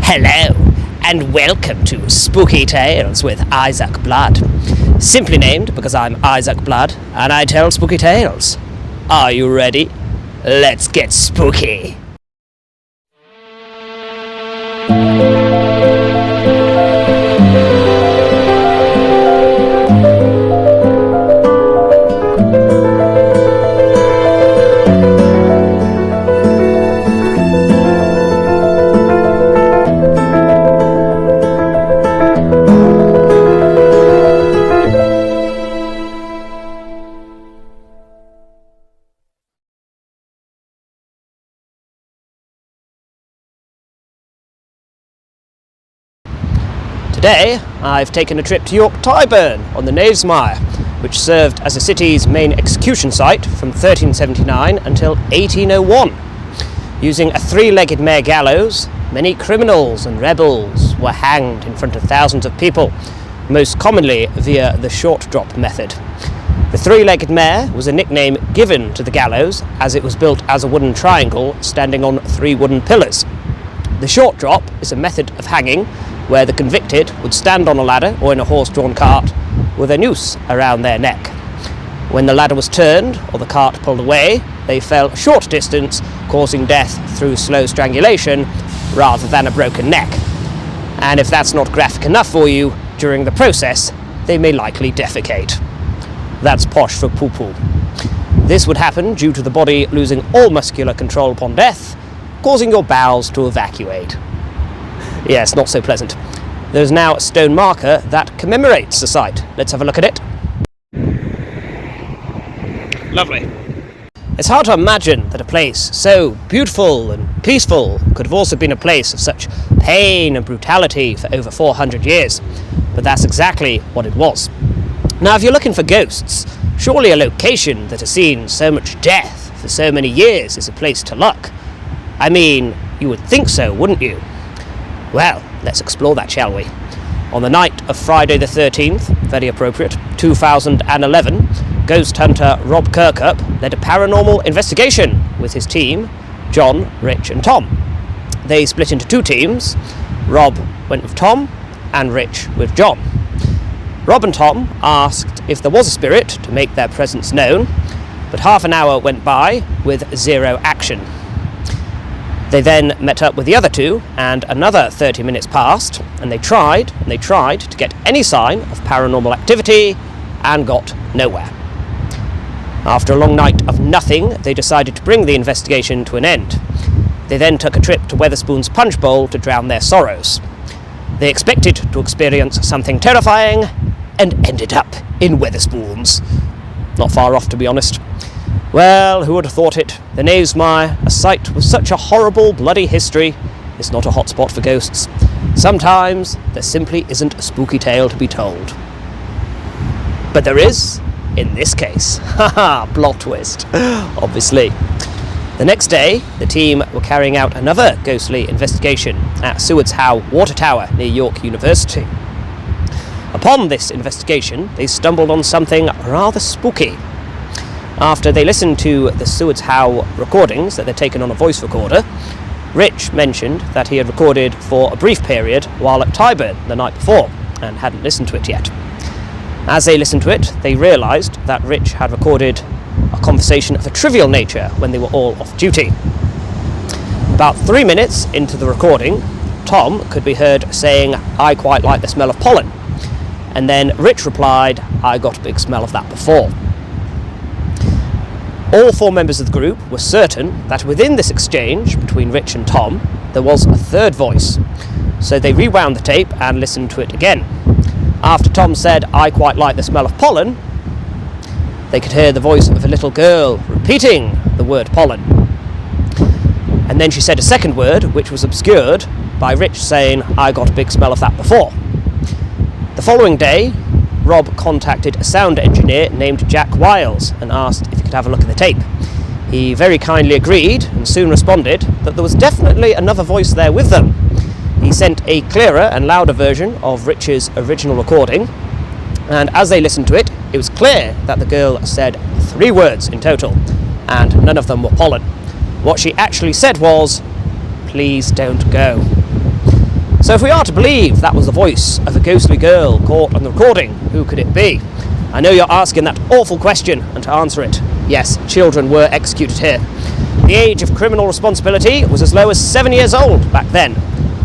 Hello, and welcome to Spooky Tales with Isaac Blood. Simply named because I'm Isaac Blood, and I tell spooky tales. Are you ready? Let's get spooky! Today, I've taken a trip to York Tyburn on the Knavesmire, which served as the city's main execution site from 1379 until 1801. Using a three-legged mare gallows, many criminals and rebels were hanged in front of thousands of people, most commonly via the short drop method. The three-legged mare was a nickname given to the gallows as it was built as a wooden triangle standing on three wooden pillars. The short drop is a method of hanging where the convicted would stand on a ladder or in a horse-drawn cart with a noose around their neck. When the ladder was turned or the cart pulled away, they fell a short distance, causing death through slow strangulation rather than a broken neck. And if that's not graphic enough for you, during the process, they may likely defecate. That's posh for poo-poo. This would happen due to the body losing all muscular control upon death, causing your bowels to evacuate. Yes, not so pleasant. There's now a stone marker that commemorates the site. Let's have a look at it. Lovely. It's hard to imagine that a place so beautiful and peaceful could have also been a place of such pain and brutality for over 400 years. But that's exactly what it was. Now, if you're looking for ghosts, surely a location that has seen so much death for so many years is a place to look. I mean, you would think so, wouldn't you? Well, let's explore that, shall we? On the night of Friday the 13th, very appropriate, 2011, ghost hunter Rob Kirkup led a paranormal investigation with his team, John, Rich and Tom. They split into two teams. Rob went with Tom and Rich with John. Rob and Tom asked if there was a spirit to make their presence known, but half an hour went by with zero action. They then met up with the other two, and another 30 minutes passed, and they tried to get any sign of paranormal activity, and got nowhere. After a long night of nothing, they decided to bring the investigation to an end. They then took a trip to Wetherspoon's punch bowl to drown their sorrows. They expected to experience something terrifying, and ended up in Wetherspoon's. Not far off, to be honest. Well, who would have thought it? The Knavesmire, a site with such a horrible, bloody history, is not a hotspot for ghosts. Sometimes there simply isn't a spooky tale to be told. But there is, in this case. Haha, plot twist. Obviously. The next day, the team were carrying out another ghostly investigation at Seward's Howe Water Tower near York University. Upon this investigation, they stumbled on something rather spooky. After they listened to the Seward's Howe recordings that they'd taken on a voice recorder, Rich mentioned that he had recorded for a brief period while at Tyburn the night before and hadn't listened to it yet. As they listened to it, they realised that Rich had recorded a conversation of a trivial nature when they were all off duty. About 3 minutes into the recording, Tom could be heard saying, "I quite like the smell of pollen." And then Rich replied, "I got a big smell of that before." All four members of the group were certain that within this exchange between Rich and Tom, there was a third voice. So they rewound the tape and listened to it again. After Tom said, "I quite like the smell of pollen," they could hear the voice of a little girl repeating the word pollen. And then she said a second word, which was obscured by Rich saying, "I got a big smell of that before." The following day, Rob contacted a sound engineer named Jack Wiles and asked if he could have a look at the tape. He very kindly agreed and soon responded that there was definitely another voice there with them. He sent a clearer and louder version of Rich's original recording, and as they listened to it, it was clear that the girl said 3 words in total, and none of them were pollen. What she actually said was, "Please don't go." So if we are to believe that was the voice of a ghostly girl caught on the recording, who could it be? I know you're asking that awful question, and to answer it, yes, children were executed here. The age of criminal responsibility was as low as 7 years old back then.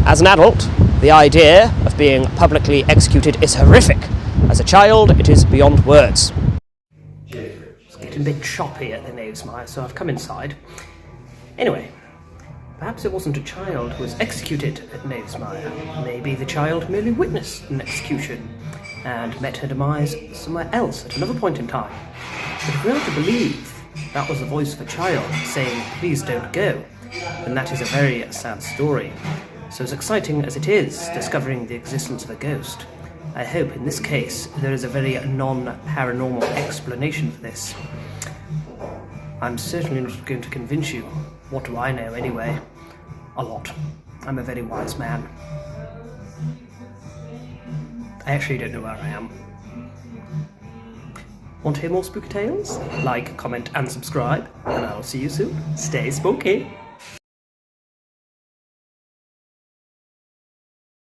As an adult, the idea of being publicly executed is horrific. As a child, it is beyond words. It's getting a bit choppy at the Knavesmire, so I've come inside. Anyway, perhaps it wasn't a child who was executed at Knavesmire. Maybe the child merely witnessed an execution and met her demise somewhere else at another point in time. But if we are to believe that was the voice of a child saying, "Please don't go," then that is a very sad story. So as exciting as it is discovering the existence of a ghost, I hope in this case there is a very non-paranormal explanation for this. I'm certainly not going to convince you. What do I know anyway? A lot. I'm a very wise man. I actually don't know where I am. Want to hear more spooky tales? Like, comment and subscribe, and I'll see you soon. Stay spooky!